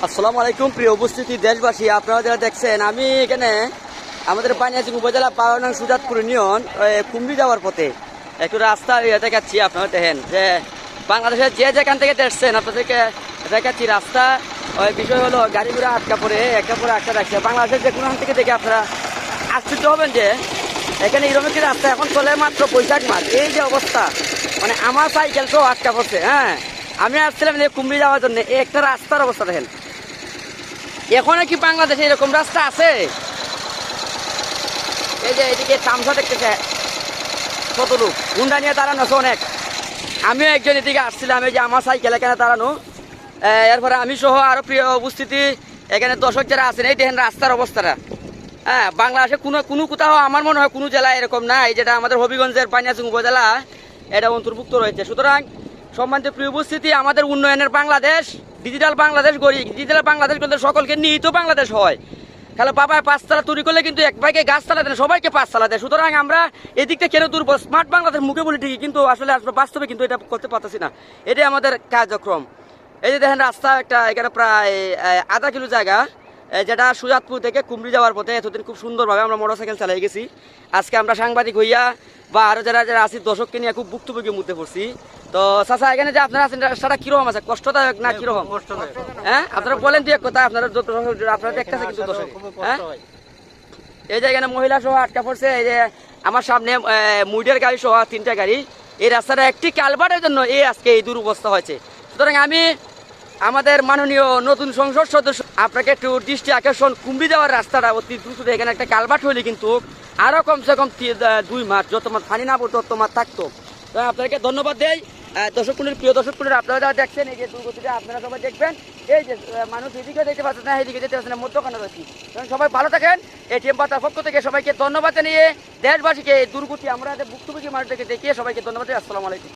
আসসালামু আলাইকুম প্রিয় উপস্থিতি দেশবাসী, আপনারা যারা দেখছেন, আমি এখানে আমাদের বানিয়াচং উপজেলা 12 নং সুজাতপুর ইউনিয়ন কুমড়ি যাওয়ার পথে একটু রাস্তা দেখাচ্ছি। আপনারা দেখেন যে বাংলাদেশের যে যেখান থেকে দেখছেন আপনাদেরকে দেখাচ্ছি রাস্তা। বিষয় হলো গাড়ি ঘোড়া আটকা পড়ে একটা পরে একটা রাখছে। বাংলাদেশের যে কোনো থেকে দেখে আপনারা আশ্চর্য হবেন যে এখানে এরকম একটি রাস্তা এখন চলে মাত্র বৈশাখ মাস। এই যে অবস্থা, মানে আমার সাইকেল তো আটকা পড়ছে। হ্যাঁ, আমি আসছিলাম যে কুমড়ি যাওয়ার জন্য, এই একটা রাস্তার অবস্থা দেখেন। এখনো কি বাংলাদেশে এরকম রাস্তা আছে? এই যে এদিকে তামসা দেখতেছে কত লোক, হুন্ডা নিয়ে দাঁড়ানো আছে অনেক। আমিও একজন এদিকে আসছিলাম, এই যে আমার সাইকেল এখানে দাঁড়ানো। এরপরে আমি সহ আরো প্রিয় উপস্থিতি এখানে দর্শক যারা আছেন, এই দেখেন রাস্তার অবস্থাটা। হ্যাঁ, বাংলাদেশে কোনো কোথাও আমার মনে হয় কোনো জেলায় এরকম নাই, যেটা আমাদের হবিগঞ্জের বানিয়াচং উপজেলা এটা অন্তর্ভুক্ত রয়েছে। সুতরাং সম্মানিত প্রিয় উপস্থিতি, আমাদের উন্নয়নের বাংলাদেশ, ডিজিটাল বাংলাদেশ গড়ি, ডিজিটাল বাংলাদেশ করলে সকলকে নিহিত বাংলাদেশ হয়। তাহলে বাবায় পাঁচতলা তৈরি করলে কিন্তু এক ভাইকে গাছতলা দেন, সবাইকে পাঁচতলা দেয়। সুতরাং আমরা এদিকটা কেন দুর্বল? স্মার্ট বাংলাদেশ মুখে বলি ঠিকই, কিন্তু আসলে বাস্তবে কিন্তু এটা করতে পারতেছি না। এটাই আমাদের কার্যক্রম। এই যে দেখেন রাস্তা একটা, এখানে প্রায় আধা কিলো জায়গা, যেটা সুজাতপুর থেকে কুমড়ি যাওয়ার পথে। এতদিন খুব সুন্দরভাবে আমরা মোটরসাইকেল চালাই গেছি। আজকে আমরা সাংবাদিক হইয়া বা আরো যারা যারা আছি দর্শককে নিয়ে খুব ভুক্তভোগীর মধ্যে পড়ছি। তো চাচা, এখানে যে আপনারা আছেন রাস্তাটা কিরকম আছে? কষ্টদায়ক না কিরকম? হ্যাঁ, আপনারা বলেন দু এক কথা। আপনারা আপনারা দেখতেছে কিন্তু দর্শক। হ্যাঁ, এই যে এখানে মহিলা সহ আটকা পড়ছে। এই যে আমার সামনে মুডের গাড়ি সহ 3টা গাড়ি। এই রাস্তাটা একটি কালভার্টের জন্য আজকে এই দুরবস্থা হয়েছে। সুতরাং আমি আমাদের মাননীয় নতুন সংসদ সদস্য আপনাকে একটু দৃষ্টি আকর্ষণ, কুমড়ি যাওয়ার রাস্তাটা অতি দ্রুত, এখানে একটা কালভার্ট হইলে কিন্তু আরো কমসে কম 2 মাস, যত মাস পানি না পড়তো তত মাস থাকতো। তো আপনাকে ধন্যবাদ দেই। দর্শক কুণ্ডের প্রিয় দর্শক কুণ্ডের, আপনারা যারা দেখছেন এই যে দুর্গতিটা আপনারা সবাই দেখবেন। এই যে মানুষ এদিকে দেখতে পাচ্ছেন না, এদিকে যেতে পারছেন না, মধ্যখানে রয়েছি। সবাই ভালো থাকেন। এই টিম বার্তার পক্ষ থেকে সবাইকে ধন্যবাদ জানিয়ে দেশবাসীকে এই দুর্গতি আমরা ভুক্তভোগী মানুষদেরকে দেখিয়ে সবাইকে ধন্যবাদ দিই। আসসালামু আলাইকুম।